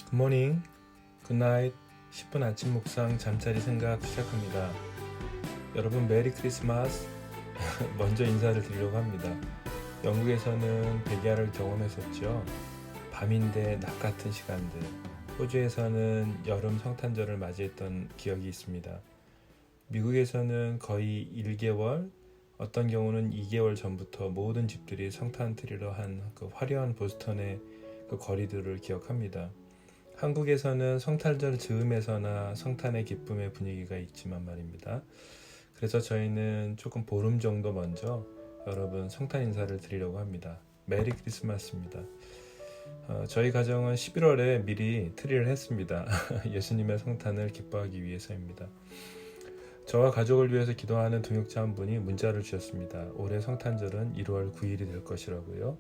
굿모닝, 굿나잇, 10분 아침 묵상 잠자리 생각 시작합니다. 여러분 메리 크리스마스. 먼저 인사를 드리려고 합니다. 영국에서는 백야를 경험했었죠. 밤인데 낮 같은 시간들. 호주에서는 여름 성탄절을 맞이했던 기억이 있습니다. 미국에서는 거의 1개월, 어떤 경우는 2개월 전부터 모든 집들이 성탄 트리로 한 그 화려한 보스턴의 그 거리들을 기억합니다. 한국에서는 성탄절 즈음에서나 성탄의 기쁨의 분위기가 있지만 말입니다. 그래서 저희는 조금 보름 정도 먼저 여러분 성탄 인사를 드리려고 합니다. 메리 크리스마스입니다. 저희 가정은 11월에 미리 트리를 했습니다. 예수님의 성탄을 기뻐하기 위해서입니다. 저와 가족을 위해서 기도하는 동역자 한 분이 문자를 주셨습니다. 올해 성탄절은 1월 9일이 될 것이라고요.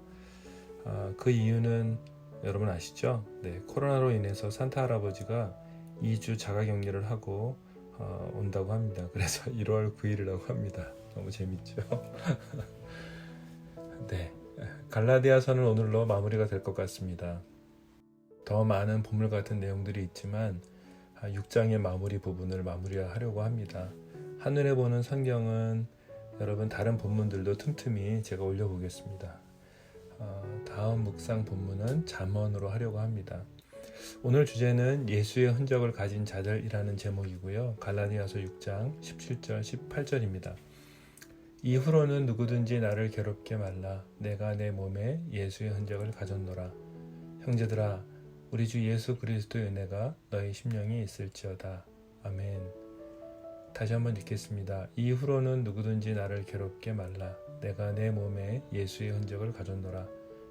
그 이유는 여러분 아시죠? 네, 코로나로 인해서 산타 할아버지가 2주 자가격리를 하고 온다고 합니다. 그래서 1월 9일이라고 합니다. 너무 재밌죠? 네, 갈라디아서는 오늘로 마무리가 될 것 같습니다. 더 많은 보물 같은 내용들이 있지만 6장의 마무리 부분을 마무리하려고 합니다. 하늘에 보는 성경은 여러분 다른 본문들도 틈틈이 제가 올려보겠습니다. 다음 묵상 본문은 잠언으로 하려고 합니다. 오늘 주제는 예수의 흔적을 가진 자들이라는 제목이고요. 갈라디아서 6장 17절 18절입니다. 이후로는 누구든지 나를 괴롭게 말라. 내가 내 몸에 예수의 흔적을 가졌노라. 형제들아, 우리 주 예수 그리스도의 은혜가 너희 심령에 있을지어다. 아멘. 다시 한번 읽겠습니다. 이후로는 누구든지 나를 괴롭게 말라. 내가 내 몸에 예수의 흔적을 가졌노라.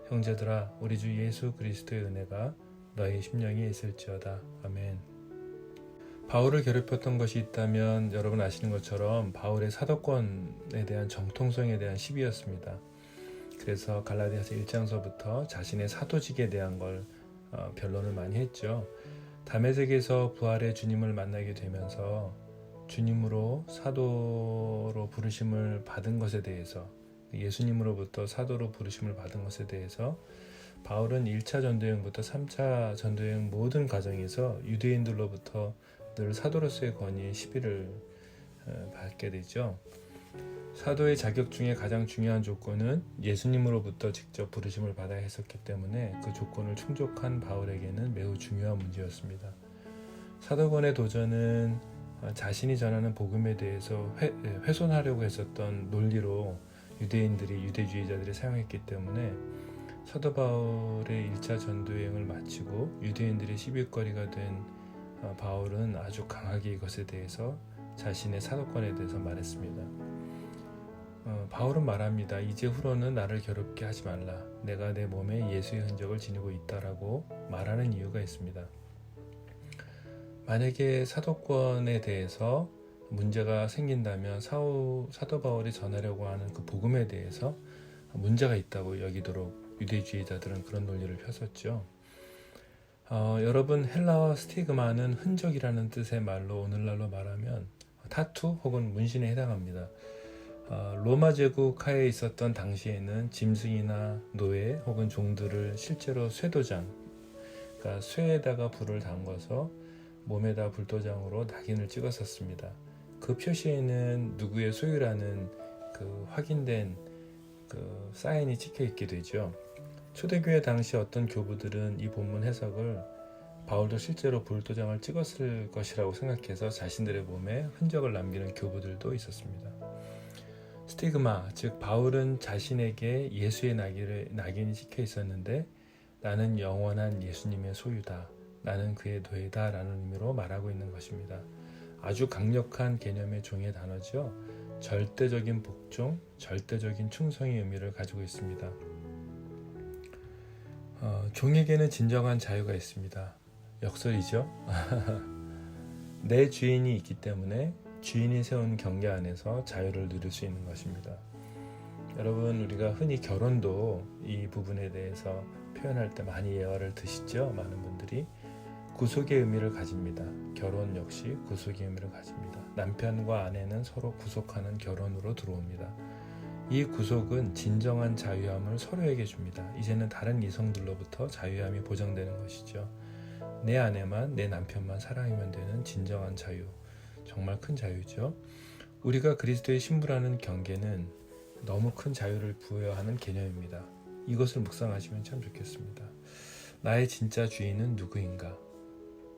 형제들아, 우리 주 예수 그리스도의 은혜가 너희 심령에 있을지어다. 아멘. 바울을 괴롭혔던 것이 있다면 여러분 아시는 것처럼 바울의 사도권에 대한 정통성에 대한 시비였습니다. 그래서 갈라디아서 1장서부터 자신의 사도직에 대한 걸 변론을 많이 했죠. 다메섹에서 부활의 주님을 만나게 되면서 주님으로 사도로 부르심을 받은 것에 대해서, 예수님으로부터 사도로 부르심을 받은 것에 대해서 바울은 1차 전도여행부터 3차 전도여행 모든 과정에서 유대인들로부터 늘 사도로서의 권위에 시비를 받게 되죠. 사도의 자격 중에 가장 중요한 조건은 예수님으로부터 직접 부르심을 받아야 했었기 때문에 그 조건을 충족한 바울에게는 매우 중요한 문제였습니다. 사도권의 도전은 자신이 전하는 복음에 대해서 훼손하려고 했었던 논리로 유대주의자들이 사용했기 때문에 사도 바울의 1차 전도여행을 마치고 유대인들의 시비거리가 된 바울은 아주 강하게 이것에 대해서 자신의 사도권에 대해서 말했습니다. 바울은 말합니다. 이제 후로는 나를 괴롭게 하지 말라. 내가 내 몸에 예수의 흔적을 지니고 있다라고 말하는 이유가 있습니다. 만약에 사도권에 대해서 문제가 생긴다면 사도 바울이 전하려고 하는 그 복음에 대해서 문제가 있다고 여기도록 유대주의자들은 그런 논리를 폈었죠. 여러분 헬라어 스티그마는 흔적이라는 뜻의 말로 오늘날로 말하면 타투 혹은 문신에 해당합니다. 로마 제국 하에 있었던 당시에는 짐승이나 노예 혹은 종들을 실제로 쇠도장, 그러니까 쇠에다가 불을 담궈서 몸에다 불도장으로 낙인을 찍었었습니다. 그 표시에는 누구의 소유라는 그 확인된 그 사인이 찍혀 있게 되죠. 초대교회 당시 어떤 교부들은 이 본문 해석을 바울도 실제로 불도장을 찍었을 것이라고 생각해서 자신들의 몸에 흔적을 남기는 교부들도 있었습니다. 스티그마, 즉 바울은 자신에게 예수의 낙인이 찍혀 있었는데 나는 영원한 예수님의 소유다. 나는 그의 노예다 라는 의미로 말하고 있는 것입니다. 아주 강력한 개념의 종의 단어죠. 절대적인 복종, 절대적인 충성의 의미를 가지고 있습니다. 종에게는 진정한 자유가 있습니다. 역설이죠. 내 주인이 있기 때문에 주인이 세운 경계 안에서 자유를 누릴 수 있는 것입니다. 여러분 우리가 흔히 결혼도 이 부분에 대해서 표현할 때 많이 예화를 드시죠. 많은 분들이. 구속의 의미를 가집니다. 결혼 역시 구속의 의미를 가집니다. 남편과 아내는 서로 구속하는 결혼으로 들어옵니다. 이 구속은 진정한 자유함을 서로에게 줍니다. 이제는 다른 이성들로부터 자유함이 보장되는 것이죠. 내 아내만, 내 남편만 사랑하면 되는 진정한 자유, 정말 큰 자유죠. 우리가 그리스도의 신부라는 경계는 너무 큰 자유를 부여하는 개념입니다. 이것을 묵상하시면 참 좋겠습니다. 나의 진짜 주인은 누구인가?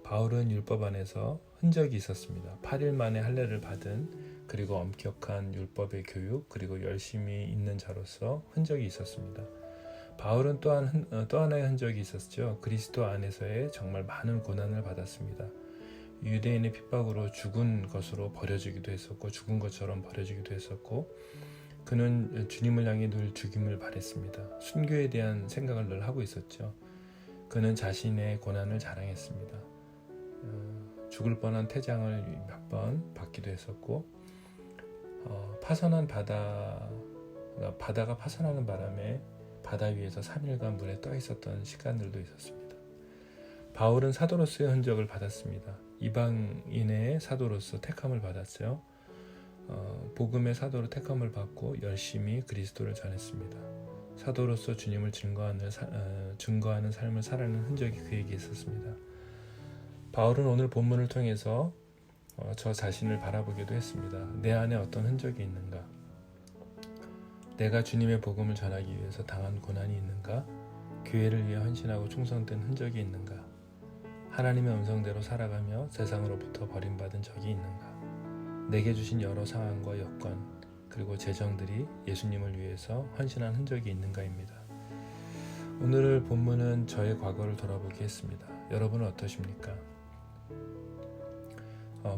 바울은 율법 안에서 흔적이 있었습니다. 8일 만에 할례를 받은, 그리고 엄격한 율법의 교육, 그리고 열심히 있는 자로서 흔적이 있었습니다. 바울은 또 하나의 흔적이 있었죠. 그리스도 안에서의 정말 많은 고난을 받았습니다. 유대인의 핍박으로 죽은 것으로 버려지기도 했었고, 죽은 것처럼 버려지기도 했었고, 그는 주님을 향해 늘 죽임을 바랬습니다. 순교에 대한 생각을 늘 하고 있었죠. 그는 자신의 고난을 자랑했습니다. 죽을 뻔한 태장을 몇 번 받기도 했었고, 파선한 바다가 파선하는 바람에 바다 위에서 3일간 물에 떠 있었던 시간들도 있었습니다. 바울은 사도로서의 흔적을 받았습니다. 이방인의 사도로서 택함을 받았어요. 복음의 사도로 택함을 받고 열심히 그리스도를 전했습니다. 사도로서 주님을 증거하는 삶을 살아가는 흔적이 그에게 있었습니다. 바울은 오늘 본문을 통해서 저 자신을 바라보기도 했습니다. 내 안에 어떤 흔적이 있는가? 내가 주님의 복음을 전하기 위해서 당한 고난이 있는가? 교회를 위해 헌신하고 충성된 흔적이 있는가? 하나님의 음성대로 살아가며 세상으로부터 버림받은 적이 있는가? 내게 주신 여러 상황과 여건, 그리고 재정들이 예수님을 위해서 헌신한 흔적이 있는가입니다. 오늘 본문은 저의 과거를 돌아보게 했습니다. 여러분은 어떠십니까?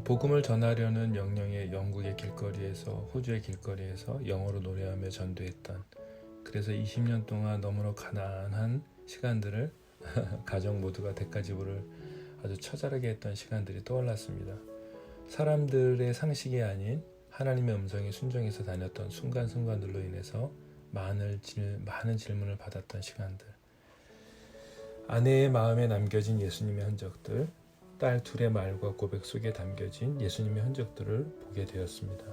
복음을 전하려는 영령의 영국의 길거리에서, 호주의 길거리에서 영어로 노래하며 전도했던, 그래서 20년 동안 너무나 가난한 시간들을 가족 모두가 대가지불을 아주 처절하게 했던 시간들이 떠올랐습니다. 사람들의 상식이 아닌 하나님의 음성에 순종해서 다녔던 순간순간들로 인해서 많은 질문을 받았던 시간들, 아내의 마음에 남겨진 예수님의 흔적들, 딸 둘의 말과 고백 속에 담겨진 예수님의 흔적들을 보게 되었습니다.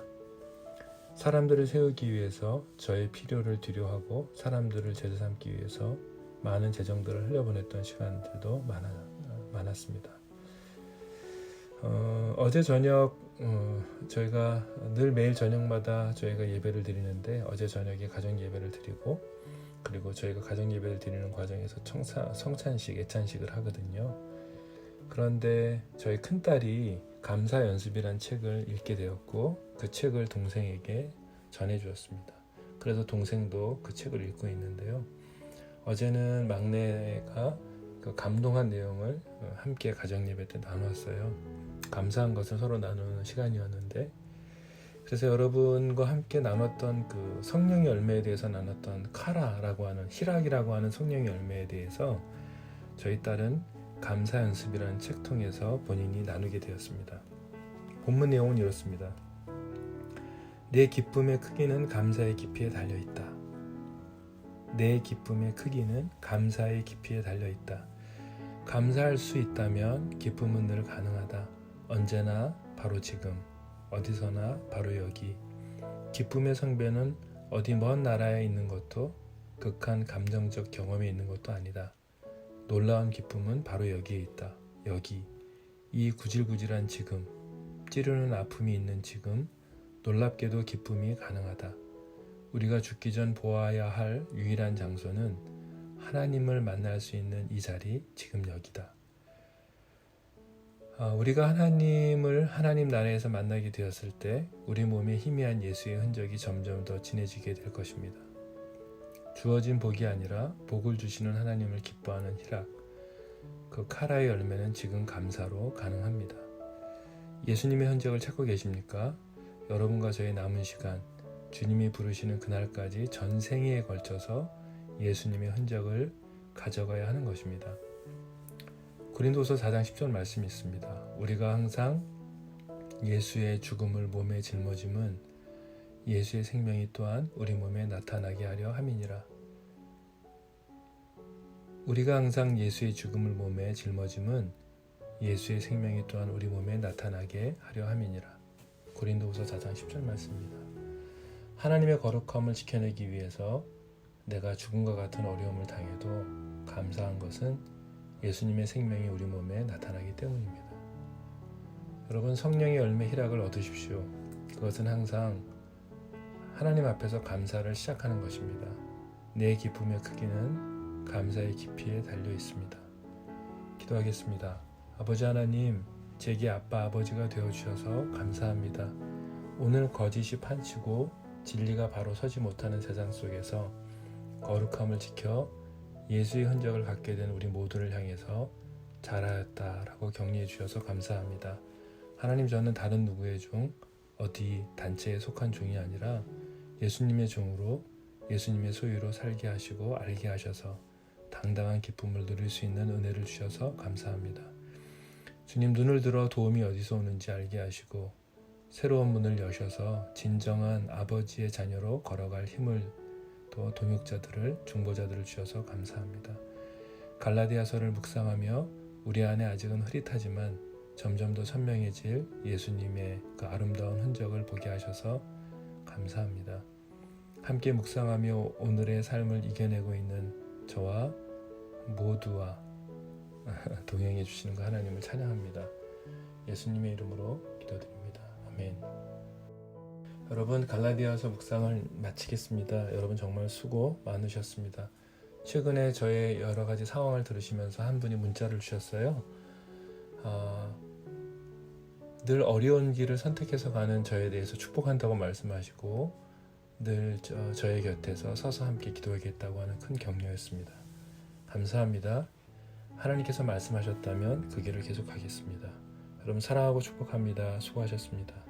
사람들을 세우기 위해서 저의 필요를 뒤로하고 사람들을 제자 삼기 위해서 많은 재정들을 흘려보냈던 시간들도 많았습니다. 어제 저녁 저희가 늘 매일 저녁마다 저희가 예배를 드리는데, 어제 저녁에 가정 예배를 드리고, 그리고 저희가 가정 예배를 드리는 과정에서 성찬식, 애찬식을 하거든요. 그런데 저희 큰딸이 감사 연습이란 책을 읽게 되었고, 그 책을 동생에게 전해주었습니다. 그래서 동생도 그 책을 읽고 있는데요. 어제는 막내가 그 감동한 내용을 함께 가정 예배 때 나눴어요. 감사한 것을 서로 나누는 시간이었는데, 그래서 여러분과 함께 나눴던 그 성령의 열매에 대해서 나눴던 카라라고 하는, 희락이라고 하는 성령의 열매에 대해서 저희 딸은 감사 연습이라는 책 통해서 본인이 나누게 되었습니다. 본문 내용은 이렇습니다. 내 기쁨의 크기는 감사의 깊이에 달려있다. 내 기쁨의 크기는 감사의 깊이에 달려있다. 감사할 수 있다면 기쁨은 늘 가능하다. 언제나 바로 지금, 어디서나 바로 여기. 기쁨의 성배는 어디 먼 나라에 있는 것도, 극한 감정적 경험에 있는 것도 아니다. 놀라운 기쁨은 바로 여기에 있다. 여기. 이 구질구질한 지금, 찌르는 아픔이 있는 지금, 놀랍게도 기쁨이 가능하다. 우리가 죽기 전 보아야 할 유일한 장소는 하나님을 만날 수 있는 이 자리, 지금 여기다. 우리가 하나님 나라에서 만나게 되었을 때 우리 몸에 희미한 예수의 흔적이 점점 더 진해지게 될 것입니다. 주어진 복이 아니라 복을 주시는 하나님을 기뻐하는 희락, 그 카라의 열매는 지금 감사로 가능합니다. 예수님의 흔적을 찾고 계십니까? 여러분과 저의 남은 시간, 주님이 부르시는 그날까지 전생에 걸쳐서 예수님의 흔적을 가져가야 하는 것입니다. 고린도서 4장 10절 말씀이 있습니다. 우리가 항상 예수의 죽음을 몸에 짊어짐은 예수의 생명이 또한 우리 몸에 나타나게 하려 함이니라. 우리가 항상 예수의 죽음을 몸에 짊어짐은 예수의 생명이 또한 우리 몸에 나타나게 하려 함이니라. 고린도후서 4장 10절 말씀입니다. 하나님의 거룩함을 지켜내기 위해서 내가 죽음과 같은 어려움을 당해도 감사한 것은 예수님의 생명이 우리 몸에 나타나기 때문입니다. 여러분, 성령의 열매 희락을 얻으십시오. 그것은 항상 하나님 앞에서 감사를 시작하는 것입니다. 내 기쁨의 크기는 감사의 깊이에 달려 있습니다. 기도하겠습니다. 아버지 하나님, 제게 아빠 아버지가 되어주셔서 감사합니다. 오늘 거짓이 판치고 진리가 바로 서지 못하는 세상 속에서 거룩함을 지켜 예수의 흔적을 갖게 된 우리 모두를 향해서 잘하였다라고 격려해 주셔서 감사합니다. 하나님, 저는 다른 누구의 종, 어디 단체에 속한 종이 아니라 예수님의 종으로 예수님의 소유로 살게 하시고 알게 하셔서 당당한 기쁨을 누릴 수 있는 은혜를 주셔서 감사합니다. 주님, 눈을 들어 도움이 어디서 오는지 알게 하시고 새로운 문을 여셔서 진정한 아버지의 자녀로 걸어갈 힘을, 또 동역자들을, 중보자들을 주셔서 감사합니다. 갈라디아서를 묵상하며 우리 안에 아직은 흐릿하지만 점점 더 선명해질 예수님의 그 아름다운 흔적을 보게 하셔서 감사합니다. 함께 묵상하며 오늘의 삶을 이겨내고 있는 저와 모두와 동행해 주시는 거 하나님을 찬양합니다. 예수님의 이름으로 기도드립니다. 아멘. 여러분, 갈라디아서 묵상을 마치겠습니다. 여러분 정말 수고 많으셨습니다. 최근에 저의 여러 가지 상황을 들으시면서 한 분이 문자를 주셨어요. 늘 어려운 길을 선택해서 가는 저에 대해서 축복한다고 말씀하시고 늘 저의 곁에서 서서 함께 기도하겠다고 하는 큰 격려였습니다. 감사합니다. 하나님께서 말씀하셨다면 그 길을 계속하겠습니다. 여러분 사랑하고 축복합니다. 수고하셨습니다.